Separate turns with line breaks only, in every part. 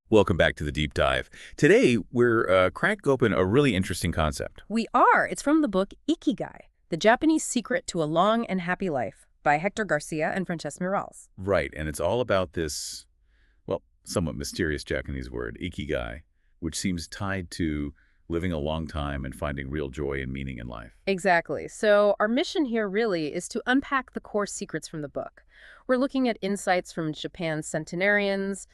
Welcome back to the Deep Dive. Today, we're cracking open a really interesting concept.
We are. It's from the book Ikigai, The Japanese Secret to a Long and Happy Life by Hector Garcia and Francesc Miralles.
Right, and it's all about this, well, somewhat mysterious Japanese word, Ikigai, which seems tied to living a long time and finding real joy and meaning in life.
Exactly. So our mission here really is to unpack the core secrets from the book. We're looking at insights from Japan's centenarians,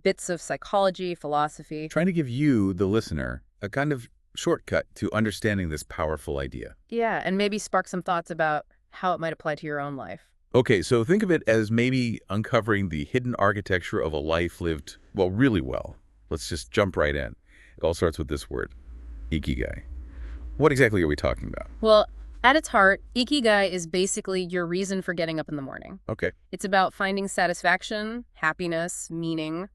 bits of psychology, philosophy.
Trying to give you, the listener, a kind of shortcut to understanding this powerful idea.
Yeah, and maybe spark some thoughts about how it might apply to your own life.
Okay, so think of it as maybe uncovering the hidden architecture of a life lived, well, really well. Let's just jump right in. It all starts with this word, Ikigai. What exactly are we talking about?
Well, at its heart, Ikigai is basically your reason for getting up in the morning.
Okay.
It's about finding satisfaction, happiness, meaning,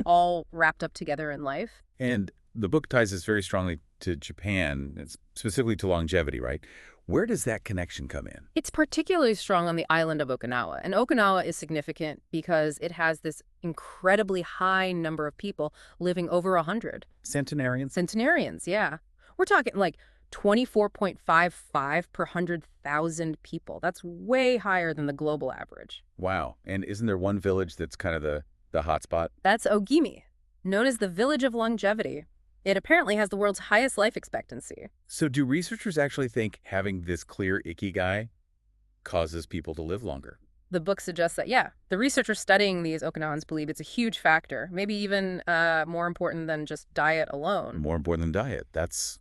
all wrapped up together in life.
And the book ties this very strongly to Japan, and specifically to longevity, right? Where does that connection come in?
It's particularly strong on the island of Okinawa. And Okinawa is significant because it has this incredibly high number of people living over 100.
Centenarians?
Centenarians, yeah. We're talking like 24.55 per 100,000 people. That's way higher than the global average.
Wow. And isn't there one village that's kind of the hot spot?
That's Ogimi, known as the Village of Longevity. It apparently has the world's highest life expectancy.
So do researchers actually think having this clear Ikigai causes people to live longer?
The book suggests that, yeah, the researchers studying these Okinawans believe it's a huge factor, maybe even more important than just diet alone.
More important than diet. That's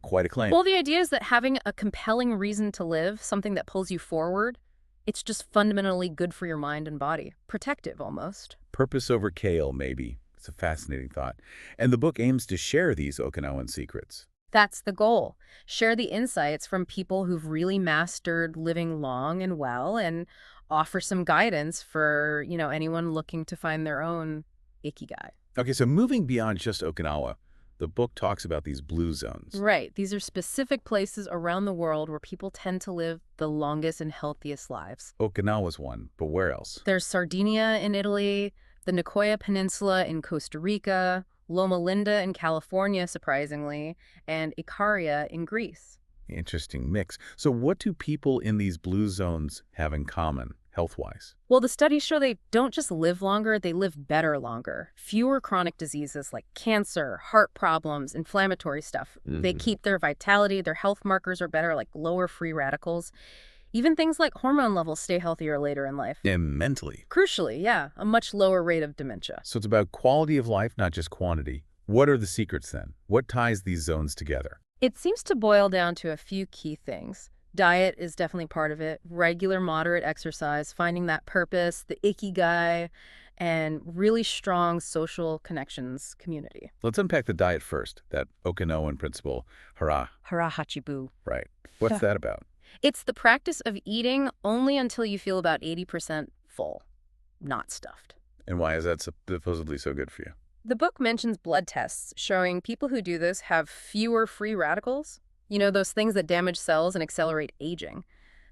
quite a claim.
Well, the idea is that having a compelling reason to live, something that pulls you forward, it's just fundamentally good for your mind and body. Protective, almost.
Purpose over kale, maybe. It's a fascinating thought. And the book aims to share these Okinawan secrets.
That's the goal. Share the insights from people who've really mastered living long and well and offer some guidance for, anyone looking to find their own Ikigai.
Okay, so moving beyond just Okinawa, the book talks about these blue zones.
Right. These are specific places around the world where people tend to live the longest and healthiest lives.
Okinawa's one, but where else?
There's Sardinia in Italy, the Nicoya Peninsula in Costa Rica, Loma Linda in California, surprisingly, and Ikaria in Greece.
Interesting mix. So what do people in these blue zones have in common, health-wise?
Well, the studies show they don't just live longer, they live better longer. Fewer chronic diseases like cancer, heart problems, inflammatory stuff. They keep their vitality, their health markers are better, like lower free radicals. Even things like hormone levels stay healthier later in life.
And mentally.
Crucially, yeah, a much lower rate of dementia.
So it's about quality of life, not just quantity. What are the secrets then? What ties these zones together?
It seems to boil down to a few key things. Diet is definitely part of it. Regular, moderate exercise, finding that purpose, the ikigai, and really strong social connections community.
Let's unpack the diet first, that Okinawan principle, hara.
Hara hachibu.
Right. What's that about?
It's the practice of eating only until you feel about 80% full, not stuffed.
And why is that supposedly so good for you?
The book mentions blood tests showing people who do this have fewer free radicals. Those things that damage cells and accelerate aging.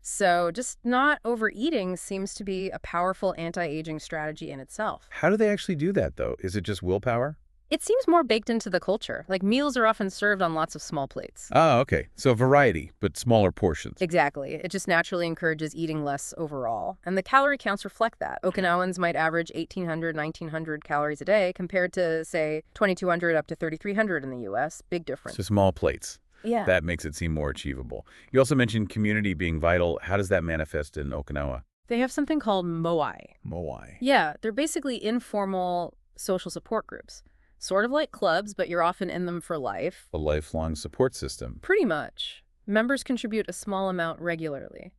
So just not overeating seems to be a powerful anti-aging strategy in itself.
How do they actually do that, though? Is it just willpower?
It seems more baked into the culture. Like meals are often served on lots of small plates.
Oh, okay. So variety, but smaller portions.
Exactly. It just naturally encourages eating less overall. And the calorie counts reflect that. Okinawans might average 1,800, 1,900 calories a day compared to, say, 2,200 up to 3,300 in the U.S. Big difference.
So small plates.
Yeah.
That makes it seem more achievable. You also mentioned community being vital. How does that manifest in Okinawa?
They have something called moai.
Moai.
Yeah, they're basically informal social support groups. Sort of like clubs, but you're often in them for life.
A lifelong support system.
Pretty much. Members contribute a small amount regularly.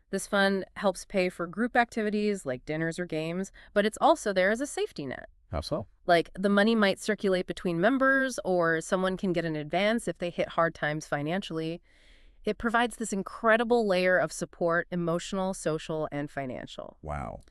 This fund helps pay for group activities like dinners or games, but it's also there as a safety net.
How so?
Like, the money might circulate between members, or someone can get an advance if they hit hard times financially. It provides this incredible layer of support, emotional, social, and financial.
Wow.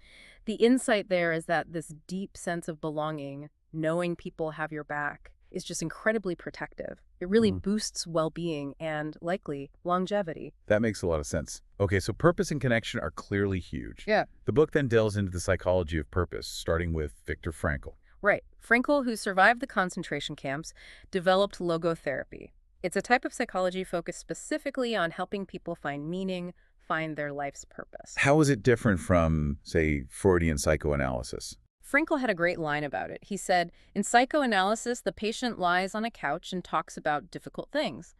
The insight there is that this deep sense of belonging, knowing people have your back, is just incredibly protective. It really boosts well-being and, likely, longevity.
That makes a lot of sense. Okay, so purpose and connection are clearly huge.
Yeah.
The book then delves into the psychology of purpose, starting with Viktor Frankl.
Right. Frankl, who survived the concentration camps, developed logotherapy. It's a type of psychology focused specifically on helping people find meaning, find their life's purpose.
How is it different from, say, Freudian psychoanalysis?
Frankl had a great line about it. He said, "In psychoanalysis, the patient lies on a couch and talks about difficult things.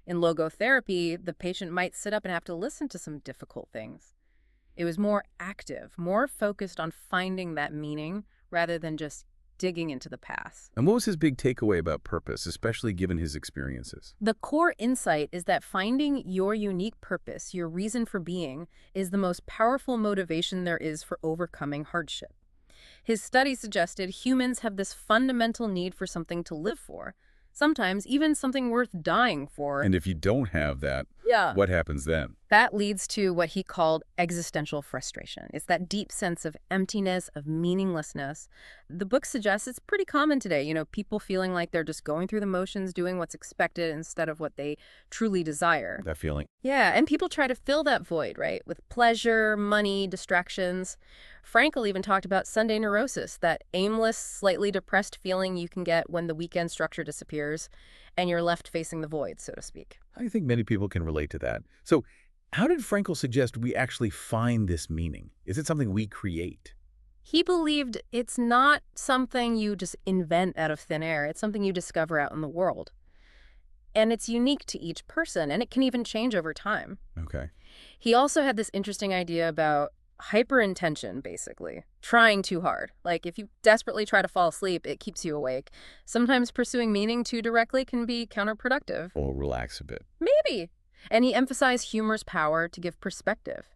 In logotherapy, the patient might sit up and have to listen to some difficult things." It was more active, more focused on finding that meaning rather than just digging into the past.
And what was his big takeaway about purpose, especially given his experiences?
The core insight is that finding your unique purpose, your reason for being, is the most powerful motivation there is for overcoming hardship. His study suggested humans have this fundamental need for something to live for, sometimes even something worth dying for.
And if you don't have that,
Yeah.
what happens then?
That leads to what he called existential frustration. It's that deep sense of emptiness, of meaninglessness. The book suggests it's pretty common today, people feeling like they're just going through the motions, doing what's expected instead of what they truly desire.
That feeling.
Yeah, and people try to fill that void, right, with pleasure, money, distractions. Frankl even talked about Sunday neurosis, that aimless, slightly depressed feeling you can get when the weekend structure disappears and you're left facing the void, so to speak.
I think many people can relate to that. So how did Frankl suggest we actually find this meaning? Is it something we create?
He believed it's not something you just invent out of thin air. It's something you discover out in the world. And it's unique to each person, and it can even change over time.
Okay.
He also had this interesting idea about hyperintention, basically. Trying too hard. Like, if you desperately try to fall asleep, it keeps you awake. Sometimes pursuing meaning too directly can be counterproductive.
Or relax a bit.
Maybe. And he emphasized humor's power to give perspective.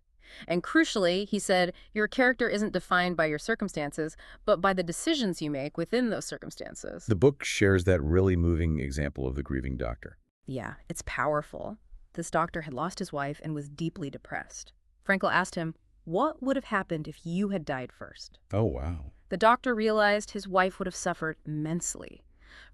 And crucially, he said, your character isn't defined by your circumstances, but by the decisions you make within those circumstances.
The book shares that really moving example of the grieving doctor.
Yeah, it's powerful. This doctor had lost his wife and was deeply depressed. Frankl asked him, what would have happened if you had died first?
Oh, wow.
The doctor realized his wife would have suffered immensely.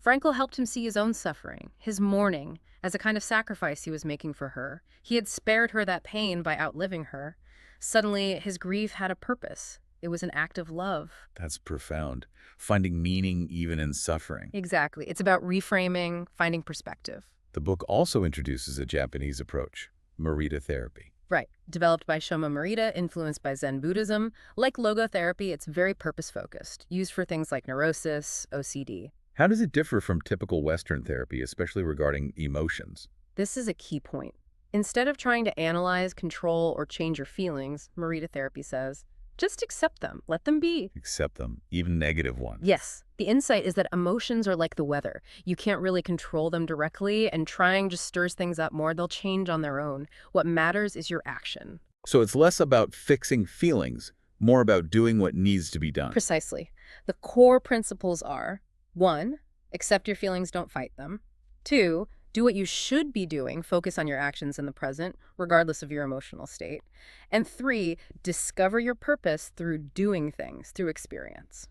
Frankl helped him see his own suffering, his mourning, as a kind of sacrifice he was making for her. He had spared her that pain by outliving her. Suddenly, his grief had a purpose. It was an act of love.
That's profound. Finding meaning even in suffering.
Exactly. It's about reframing, finding perspective.
The book also introduces a Japanese approach, Morita therapy.
Right. Developed by Shoma Morita, influenced by Zen Buddhism. Like logotherapy, it's very purpose-focused, used for things like neurosis, OCD.
How does it differ from typical Western therapy, especially regarding emotions?
This is a key point. Instead of trying to analyze, control, or change your feelings, Morita therapy says, just accept them. Let them be.
Accept them, even negative ones.
Yes. The insight is that emotions are like the weather. You can't really control them directly, and trying just stirs things up more. They'll change on their own. What matters is your action.
So it's less about fixing feelings, more about doing what needs to be done.
Precisely. The core principles are, 1, accept your feelings, don't fight them. 2, do what you should be doing, focus on your actions in the present, regardless of your emotional state. And 3, discover your purpose through doing things, through experience.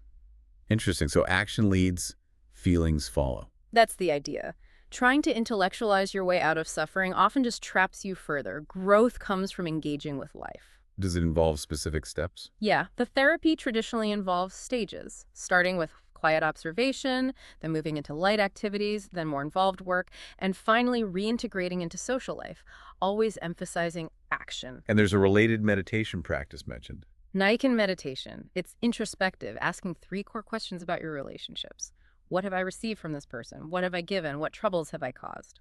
Interesting. So action leads, feelings follow.
That's the idea. Trying to intellectualize your way out of suffering often just traps you further. Growth comes from engaging with life.
Does it involve specific steps?
Yeah, the therapy traditionally involves stages, starting with quiet observation, then moving into light activities, then more involved work, and finally reintegrating into social life, always emphasizing action.
And there's a related meditation practice mentioned.
Naikan meditation. It's introspective, asking 3 core questions about your relationships. What have I received from this person? What have I given? What troubles have I caused?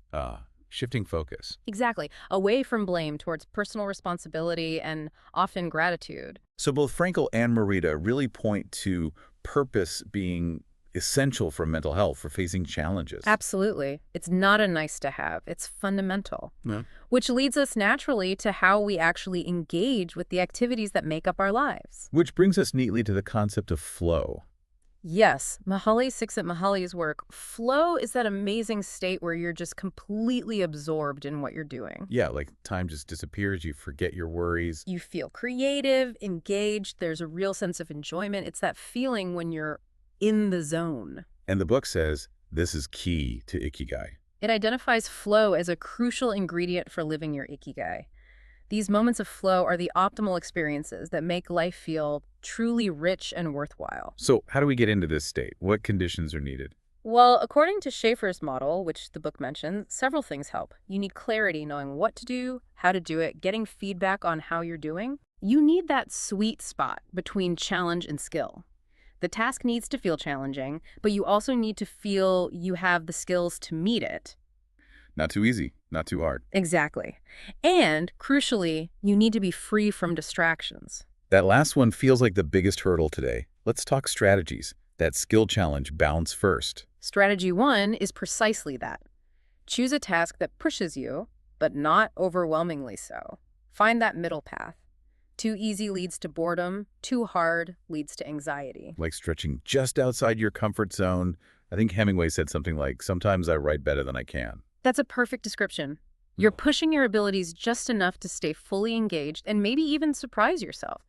Shifting focus.
Exactly. Away from blame towards personal responsibility and often gratitude.
So both Frankl and Morita really point to purpose being essential for mental health, for facing challenges.
Absolutely. It's not a nice to have. It's fundamental.
Yeah.
Which leads us naturally to how we actually engage with the activities that make up our lives.
Which brings us neatly to the concept of flow.
Yes, Mihaly Csikszentmihalyi's work, flow is that amazing state where you're just completely absorbed in what you're doing.
Yeah, like time just disappears, you forget your worries.
You feel creative, engaged, there's a real sense of enjoyment. It's that feeling when you're in the zone.
And the book says this is key to Ikigai.
It identifies flow as a crucial ingredient for living your Ikigai. These moments of flow are the optimal experiences that make life feel truly rich and worthwhile.
So how do we get into this state? What conditions are needed?
Well, according to Schaefer's model, which the book mentions, several things help. You need clarity, knowing what to do, how to do it, getting feedback on how you're doing. You need that sweet spot between challenge and skill. The task needs to feel challenging, but you also need to feel you have the skills to meet it.
Not too easy, not too hard.
Exactly. And, crucially, you need to be free from distractions.
That last one feels like the biggest hurdle today. Let's talk strategies. That skill challenge, balance first.
Strategy 1 is precisely that. Choose a task that pushes you, but not overwhelmingly so. Find that middle path. Too easy leads to boredom, too hard leads to anxiety.
Like stretching just outside your comfort zone. I think Hemingway said something like, sometimes I write better than I can.
That's a perfect description. You're pushing your abilities just enough to stay fully engaged and maybe even surprise yourself.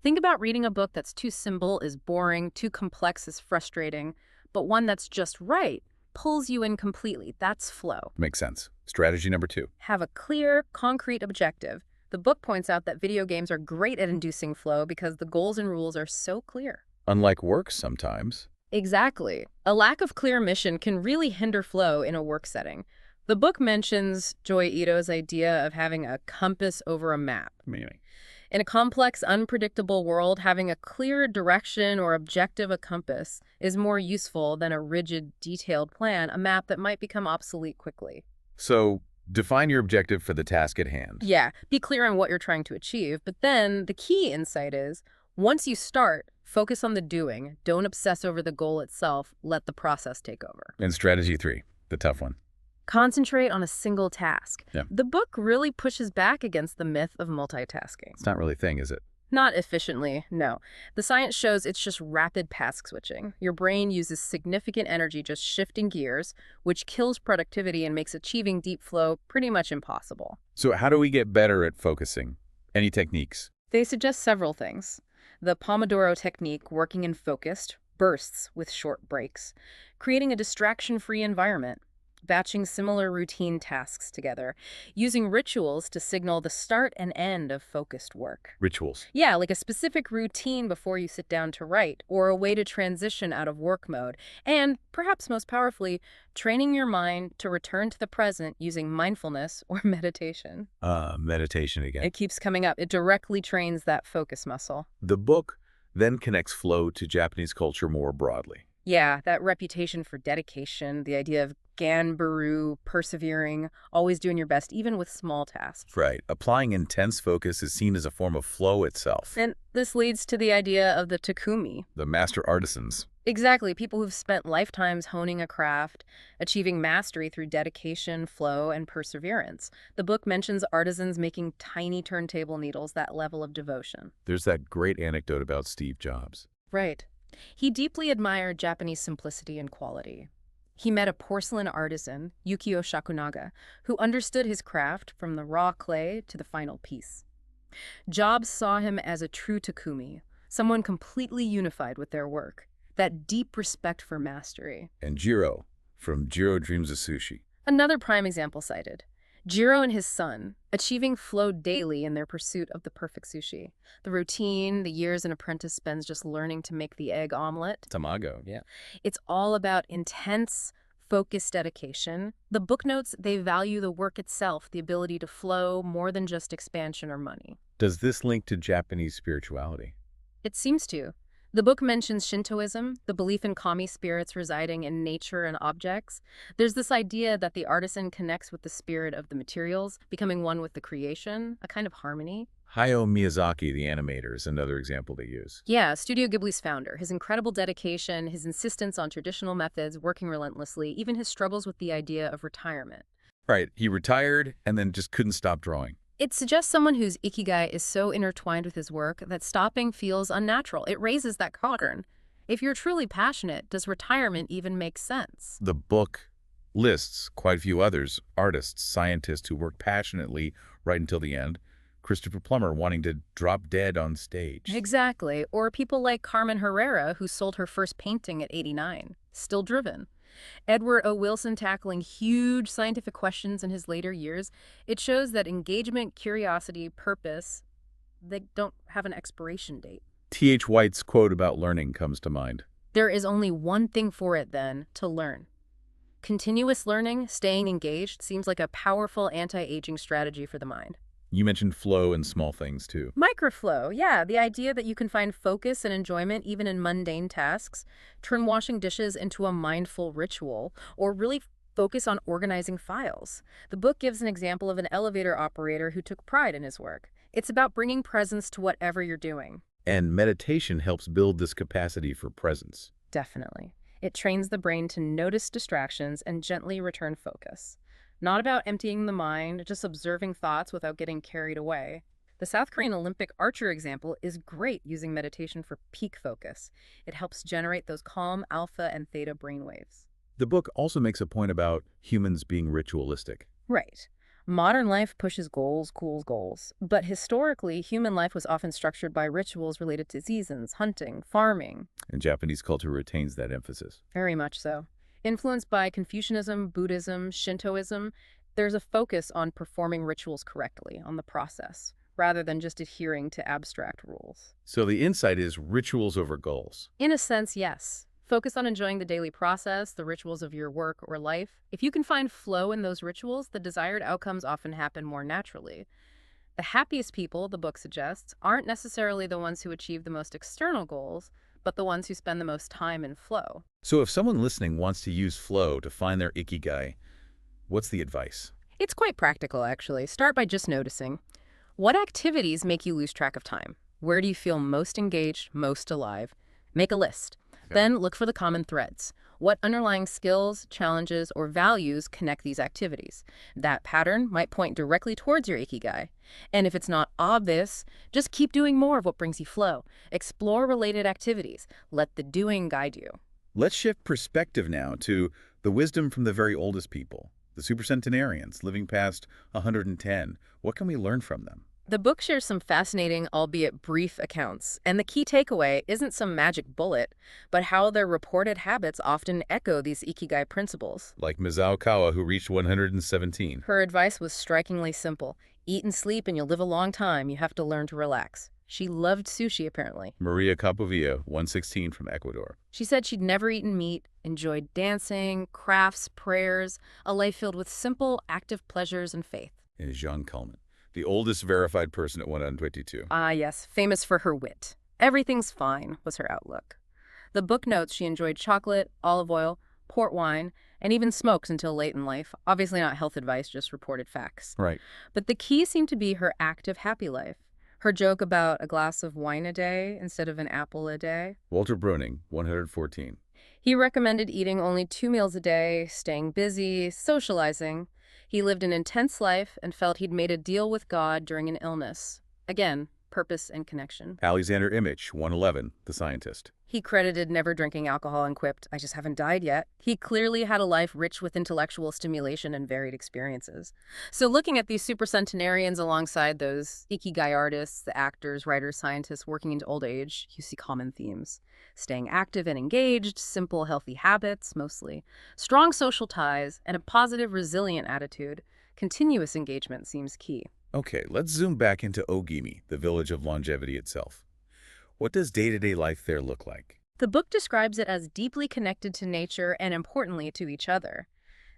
Think about reading a book that's too simple is boring, too complex is frustrating, but one that's just right pulls you in completely. That's flow.
Makes sense. Strategy number 2.
Have a clear, concrete objective. The book points out that video games are great at inducing flow because the goals and rules are so clear.
Unlike work sometimes.
Exactly. A lack of clear mission can really hinder flow in a work setting. The book mentions Joy Ito's idea of having a compass over a map.
Meaning.
In a complex, unpredictable world, having a clear direction or objective, a compass, is more useful than a rigid, detailed plan, a map that might become obsolete quickly.
So define your objective for the task at hand.
Yeah, be clear on what you're trying to achieve, but then the key insight is, once you start, focus on the doing. Don't obsess over the goal itself. Let the process take over.
And strategy 3, the tough one.
Concentrate on a single task.
Yeah.
The book really pushes back against the myth of multitasking.
It's not really a thing, is it?
Not efficiently, no. The science shows it's just rapid task switching. Your brain uses significant energy just shifting gears, which kills productivity and makes achieving deep flow pretty much impossible.
So how do we get better at focusing? Any techniques?
They suggest several things. The Pomodoro technique, working in focused bursts with short breaks, creating a distraction-free environment, batching similar routine tasks together, using rituals to signal the start and end of focused work.
Rituals.
Yeah, like a specific routine before you sit down to write, or a way to transition out of work mode. And, perhaps most powerfully, training your mind to return to the present using mindfulness or meditation.
Meditation again.
It keeps coming up. It directly trains that focus muscle.
The book then connects flow to Japanese culture more broadly.
Yeah, that reputation for dedication, the idea of ganbaru, persevering, always doing your best, even with small tasks.
Right. Applying intense focus is seen as a form of flow itself.
And this leads to the idea of the takumi.
The master artisans.
Exactly, people who've spent lifetimes honing a craft, achieving mastery through dedication, flow, and perseverance. The book mentions artisans making tiny turntable needles, that level of devotion.
There's that great anecdote about Steve Jobs.
Right. He deeply admired Japanese simplicity and quality. He met a porcelain artisan, Yukio Shakunaga, who understood his craft from the raw clay to the final piece. Jobs saw him as a true takumi, someone completely unified with their work, that deep respect for mastery.
And Jiro, from Jiro Dreams of Sushi.
Another prime example cited. Jiro and his son, achieving flow daily in their pursuit of the perfect sushi. The routine, the years an apprentice spends just learning to make the egg omelet.
Tamago, yeah.
It's all about intense, focused dedication. The book notes they value the work itself, the ability to flow more than just expansion or money.
Does this link to Japanese spirituality?
It seems to. The book mentions Shintoism, the belief in kami spirits residing in nature and objects. There's this idea that the artisan connects with the spirit of the materials, becoming one with the creation, a kind of harmony.
Hayao Miyazaki, the animator, is another example they use.
Yeah, Studio Ghibli's founder, his incredible dedication, his insistence on traditional methods, working relentlessly, even his struggles with the idea of retirement.
Right, he retired and then just couldn't stop drawing.
It suggests someone whose Ikigai is so intertwined with his work that stopping feels unnatural. It raises that cauldron. If you're truly passionate, does retirement even make sense?
The book lists quite a few others, artists, scientists who worked passionately right until the end. Christopher Plummer wanting to drop dead on stage.
Exactly. Or people like Carmen Herrera, who sold her first painting at 89, still driven. Edward O. Wilson tackling huge scientific questions in his later years, it shows that engagement, curiosity, purpose, they don't have an expiration date.
T.H. White's quote about learning comes to mind.
There is only one thing for it then, to learn. Continuous learning, staying engaged, seems like a powerful anti-aging strategy for the mind.
You mentioned flow and small things, too.
Microflow, yeah, the idea that you can find focus and enjoyment even in mundane tasks, turn washing dishes into a mindful ritual, or really focus on organizing files. The book gives an example of an elevator operator who took pride in his work. It's about bringing presence to whatever you're doing.
And meditation helps build this capacity for presence.
Definitely. It trains the brain to notice distractions and gently return focus. Not about emptying the mind, just observing thoughts without getting carried away. The South Korean Olympic archer example is great using meditation for peak focus. It helps generate those calm alpha and theta brainwaves.
The book also makes a point about humans being ritualistic.
Right. Modern life pushes goals, cools goals. But historically, human life was often structured by rituals related to seasons, hunting, farming.
And Japanese culture retains that emphasis.
Very much so. Influenced by Confucianism, Buddhism, Shintoism, there's a focus on performing rituals correctly, on the process, rather than just adhering to abstract rules.
So the insight is rituals over goals.
In a sense, yes. Focus on enjoying the daily process, the rituals of your work or life. If you can find flow in those rituals, the desired outcomes often happen more naturally. The happiest people, the book suggests, aren't necessarily the ones who achieve the most external goals, but the ones who spend the most time in flow.
So if someone listening wants to use flow to find their Ikigai, what's the advice?
It's quite practical, actually. Start by just noticing. What activities make you lose track of time? Where do you feel most engaged, most alive? Make a list. Then look for the common threads. What underlying skills, challenges, or values connect these activities? That pattern might point directly towards your Ikigai. And if it's not obvious, just keep doing more of what brings you flow. Explore related activities. Let the doing guide you.
Let's shift perspective now to the wisdom from the very oldest people, the supercentenarians living past 110. What can we learn from them?
The book shares some fascinating, albeit brief, accounts, and the key takeaway isn't some magic bullet, but how their reported habits often echo these Ikigai principles.
Like Mizuo Kawa, who reached 117.
Her advice was strikingly simple. Eat and sleep and you'll live a long time. You have to learn to relax. She loved sushi, apparently.
Maria Capovilla, 116 from Ecuador.
She said she'd never eaten meat, enjoyed dancing, crafts, prayers, a life filled with simple, active pleasures and faith.
And Jean Kalman, the oldest verified person at 122.
Ah, yes, famous for her wit. Everything's fine, was her outlook. The book notes she enjoyed chocolate, olive oil, port wine, and even smokes until late in life. Obviously not health advice, just reported facts.
Right.
But the key seemed to be her active, happy life. Her joke about a glass of wine a day instead of an apple a day.
Walter Bruning, 114.
He recommended eating only 2 meals a day, staying busy, socializing. He lived an intense life and felt he'd made a deal with God during an illness. Again, purpose and connection.
Alexander Imich, 111, the scientist.
He credited never drinking alcohol and quipped, "I just haven't died yet." He clearly had a life rich with intellectual stimulation and varied experiences. So looking at these supercentenarians alongside those Ikigai artists, the actors, writers, scientists working into old age, you see common themes. Staying active and engaged, simple, healthy habits, mostly, strong social ties, and a positive, resilient attitude. Continuous engagement seems key.
Okay, let's zoom back into Ogimi, the village of longevity itself. What does day-to-day life there look like?
The book describes it as deeply connected to nature and, importantly, to each other.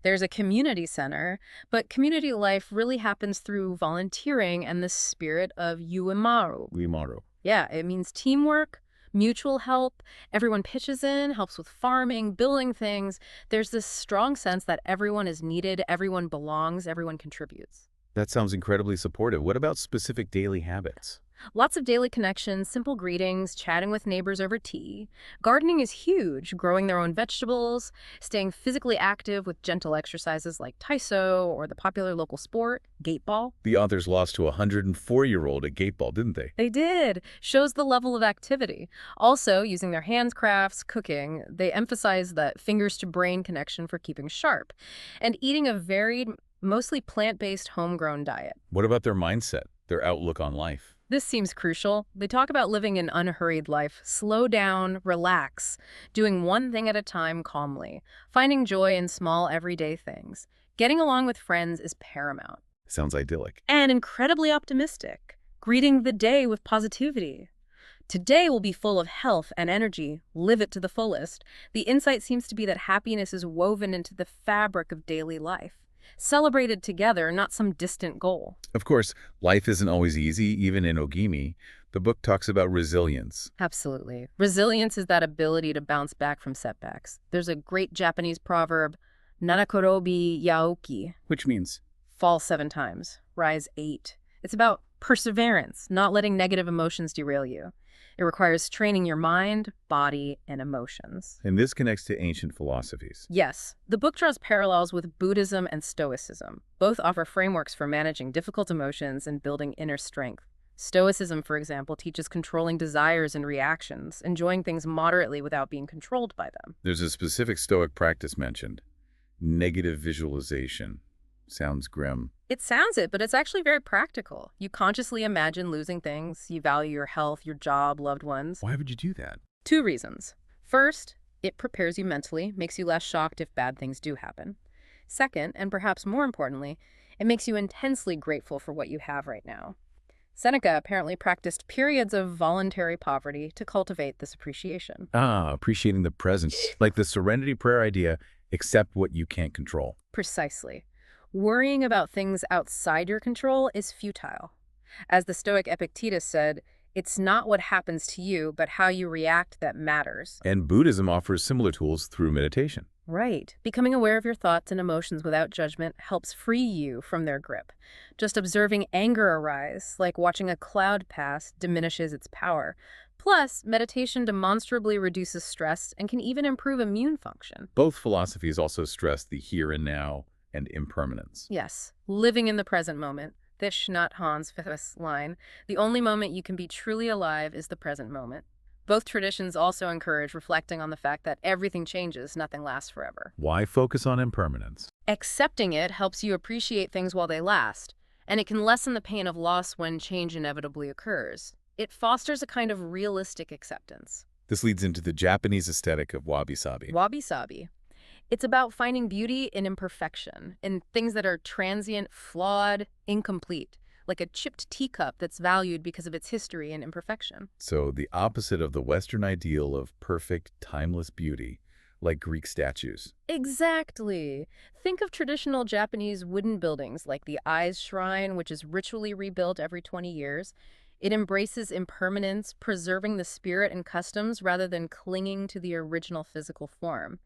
There's a community center, but community life really happens through volunteering and the spirit of uemaru.
Uemaru.
Yeah, it means teamwork, mutual help. Everyone pitches in, helps with farming, building things. There's this strong sense that everyone is needed, everyone belongs, everyone contributes.
That sounds incredibly supportive. What about specific daily habits?
Lots of daily connections, simple greetings, chatting with neighbors over tea. Gardening is huge, growing their own vegetables, staying physically active with gentle exercises like taiso or the popular local sport, gateball.
The authors lost to a 104-year-old at gateball, didn't they?
They did. Shows the level of activity. Also, using their hands crafts, cooking, they emphasize that fingers-to-brain connection for keeping sharp. And eating a varied, mostly plant-based homegrown diet.
What about their mindset, their outlook on life?
This seems crucial. They talk about living an unhurried life, slow down, relax, doing one thing at a time calmly, finding joy in small everyday things. Getting along with friends is paramount.
Sounds idyllic.
And incredibly optimistic, greeting the day with positivity. Today will be full of health and energy. Live it to the fullest. The insight seems to be that happiness is woven into the fabric of daily life, celebrated together, not some distant goal.
Of course, life isn't always easy, even in Ogimi. The book talks about resilience,
Absolutely. Resilience is that ability to bounce back from setbacks. There's a great Japanese proverb, Nanakorobi Yaoki,
which means
fall 7 times, rise 8. It's about perseverance, not letting negative emotions derail you. It requires training your mind, body, and emotions.
and this connects to ancient philosophies.
Yes, the book draws parallels with Buddhism and Stoicism. Both offer frameworks for managing difficult emotions and building inner strength. Stoicism, for example, teaches controlling desires and reactions, enjoying things moderately without being controlled by them.
There's a specific Stoic practice mentioned, negative visualization. Sounds grim.
It sounds it, but it's actually very practical. You consciously imagine losing things, you value your health, your job, loved ones.
Why would you do that?
2 reasons. First, it prepares you mentally, makes you less shocked if bad things do happen. Second, and perhaps more importantly, it makes you intensely grateful for what you have right now. Seneca apparently practiced periods of voluntary poverty to cultivate this appreciation.
Appreciating the present. Like the serenity prayer idea, accept what you can't control.
Precisely. Worrying about things outside your control is futile. As the Stoic Epictetus said, it's not what happens to you, but how you react that matters.
And Buddhism offers similar tools through meditation.
Right. Becoming aware of your thoughts and emotions without judgment helps free you from their grip. Just observing anger arise, like watching a cloud pass, diminishes its power. Plus, meditation demonstrably reduces stress and can even improve immune function.
Both philosophies also stress the here and now and impermanence.
Yes, living in the present moment. Thich Nhat Hanh's famous line, the only moment you can be truly alive is the present moment. Both traditions also encourage reflecting on the fact that everything changes, nothing lasts forever.
Why focus on impermanence?
Accepting it helps you appreciate things while they last, and it can lessen the pain of loss when change inevitably occurs. It fosters a kind of realistic acceptance.
This leads into the Japanese aesthetic of wabi-sabi.
Wabi-sabi. It's about finding beauty in imperfection, in things that are transient, flawed, incomplete, like a chipped teacup that's valued because of its history and imperfection.
So the opposite of the Western ideal of perfect, timeless beauty, like Greek statues.
Exactly. Think of traditional Japanese wooden buildings like the Eyes Shrine, which is ritually rebuilt every 20 years. It embraces impermanence, preserving the spirit and customs rather than clinging to the original physical form.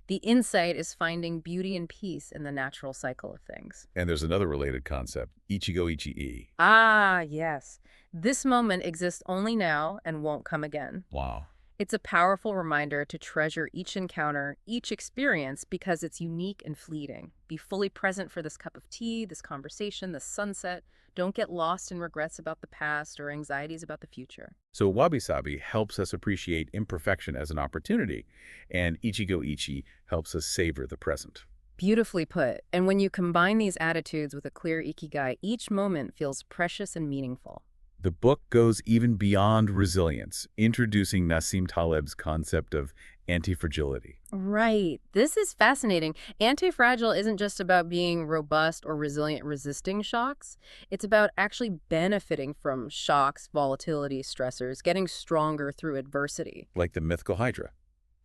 The insight is finding beauty and peace in the natural cycle of things.
And there's another related concept, Ichigo Ichi-e.
Ah, yes. This moment exists only now and won't come again.
Wow.
It's a powerful reminder to treasure each encounter, each experience, because it's unique and fleeting. Be fully present for this cup of tea, this conversation, this sunset. Don't get lost in regrets about the past or anxieties about the future.
So wabi-sabi helps us appreciate imperfection as an opportunity, and Ichigo Ichi helps us savor the present.
Beautifully put. And when you combine these attitudes with a clear ikigai, each moment feels precious and meaningful.
The book goes even beyond resilience, introducing Nassim Taleb's concept of anti-fragility.
Right. This is fascinating. Anti-fragile isn't just about being robust or resilient resisting shocks. It's about actually benefiting from shocks, volatility, stressors, getting stronger through adversity.
Like the mythical Hydra.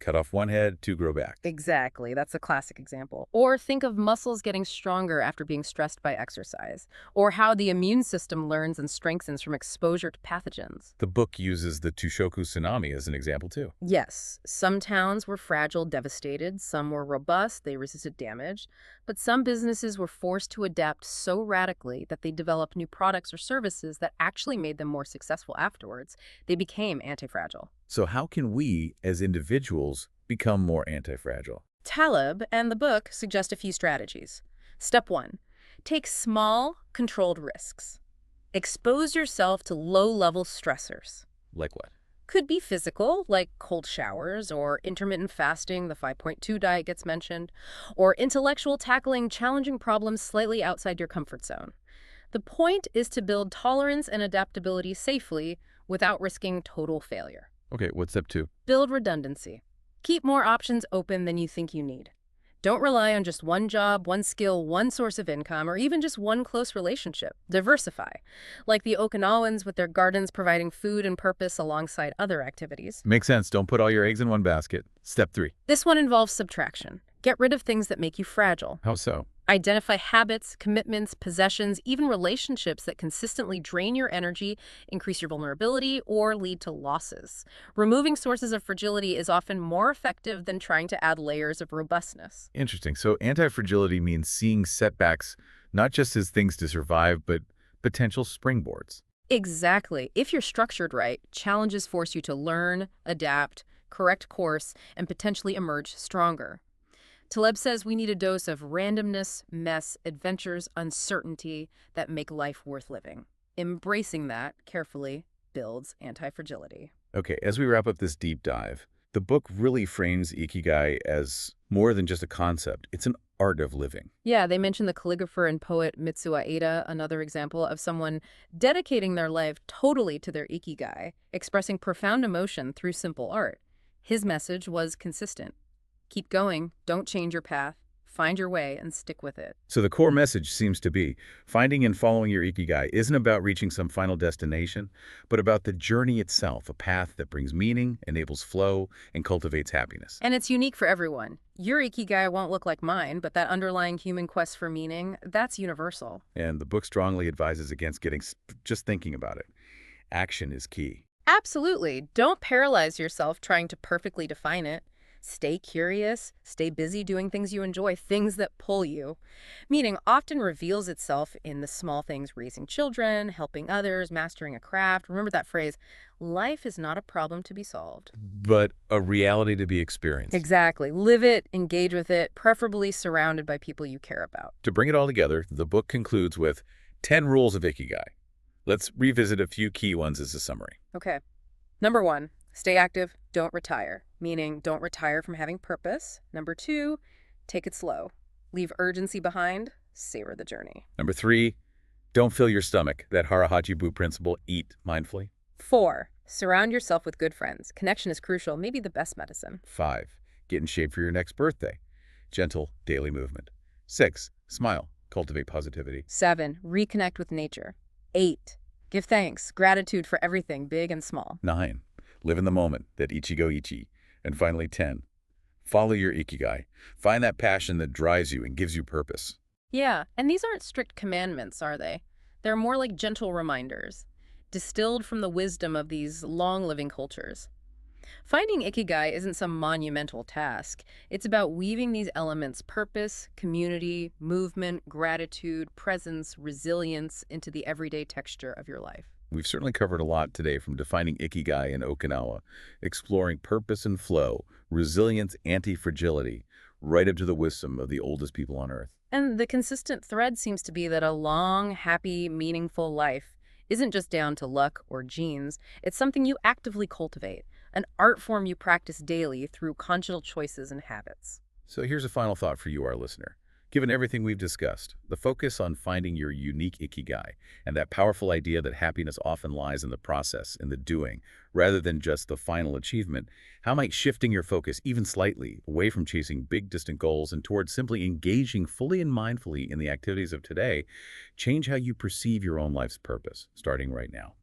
Cut off one head, two grow back.
Exactly. That's a classic example. Or think of muscles getting stronger after being stressed by exercise, or how the immune system learns and strengthens from exposure to pathogens.
The book uses the Tushoku tsunami as an example too.
Yes, some towns were fragile, devastated, some were robust, they resisted damage, but some businesses were forced to adapt so radically that they developed new products or services that actually made them more successful afterwards. They became anti-fragile.
So how can we, as individuals, become more anti-fragile?
Taleb and the book suggest a few strategies. Step 1. Take small, controlled risks. Expose yourself to low-level stressors.
Like what?
Could be physical, like cold showers, or intermittent fasting, the 5.2 diet gets mentioned, or intellectual, tackling challenging problems slightly outside your comfort zone. The point is to build tolerance and adaptability safely without risking total failure.
Okay, what's step two?
Build redundancy. Keep more options open than you think you need. Don't rely on just one job, one skill, one source of income, or even just one close relationship. Diversify, like the Okinawans with their gardens providing food and purpose alongside other activities.
Makes sense. Don't put all your eggs in one basket. Step three.
This one involves subtraction. Get rid of things that make you fragile.
How so?
Identify habits, commitments, possessions, even relationships that consistently drain your energy, increase your vulnerability, or lead to losses. Removing sources of fragility is often more effective than trying to add layers of robustness.
Interesting. So anti-fragility means seeing setbacks not just as things to survive, but potential springboards.
Exactly. If you're structured right, challenges force you to learn, adapt, correct course, and potentially emerge stronger. Taleb says we need a dose of randomness, mess, adventures, uncertainty that make life worth living. Embracing that carefully builds anti-fragility.
Okay, as we wrap up this deep dive, the book really frames Ikigai as more than just a concept. It's an art of living.
Yeah, they mention the calligrapher and poet Mitsuo Ada, another example of someone dedicating their life totally to their Ikigai, expressing profound emotion through simple art. His message was consistent. Keep going, don't change your path, find your way, and stick with it.
So the core message seems to be finding and following your Ikigai isn't about reaching some final destination, but about the journey itself, a path that brings meaning, enables flow, and cultivates happiness.
And it's unique for everyone. Your Ikigai won't look like mine, but that underlying human quest for meaning, that's universal.
And the book strongly advises against just thinking about it. Action is key.
Absolutely. Don't paralyze yourself trying to perfectly define it. Stay curious, stay busy doing things you enjoy, things that pull you. Meaning often reveals itself in the small things, raising children, helping others, mastering a craft. Remember that phrase, life is not a problem to be solved.
But a reality to be experienced.
Exactly. Live it, engage with it, preferably surrounded by people you care about.
To bring it all together, the book concludes with 10 rules of Ikigai. Let's revisit a few key ones as a summary.
Okay. Number 1, stay active, don't retire. Meaning don't retire from having purpose. Number 2, take it slow. Leave urgency behind, savor the journey.
Number 3, don't fill your stomach. That Harahachibu principle, eat mindfully.
4, surround yourself with good friends. Connection is crucial, maybe the best medicine.
5, get in shape for your next birthday. Gentle daily movement. 6, smile. Cultivate positivity.
7, reconnect with nature. 8, give thanks, gratitude for everything, big and small.
9, live in the moment. That Ichigo Ichi. And finally, 10, follow your Ikigai. Find that passion that drives you and gives you purpose.
Yeah, and these aren't strict commandments, are they? They're more like gentle reminders, distilled from the wisdom of these long-living cultures. Finding Ikigai isn't some monumental task. It's about weaving these elements, purpose, community, movement, gratitude, presence, resilience, into the everyday texture of your life.
We've certainly covered a lot today, from defining Ikigai in Okinawa, exploring purpose and flow, resilience, anti-fragility, right up to the wisdom of the oldest people on Earth.
And the consistent thread seems to be that a long, happy, meaningful life isn't just down to luck or genes. It's something you actively cultivate, an art form you practice daily through conscious choices and habits.
So here's a final thought for you, our listener. Given everything we've discussed, the focus on finding your unique Ikigai, and that powerful idea that happiness often lies in the process, in the doing, rather than just the final achievement, how might shifting your focus even slightly away from chasing big, distant goals and towards simply engaging fully and mindfully in the activities of today change how you perceive your own life's purpose, starting right now?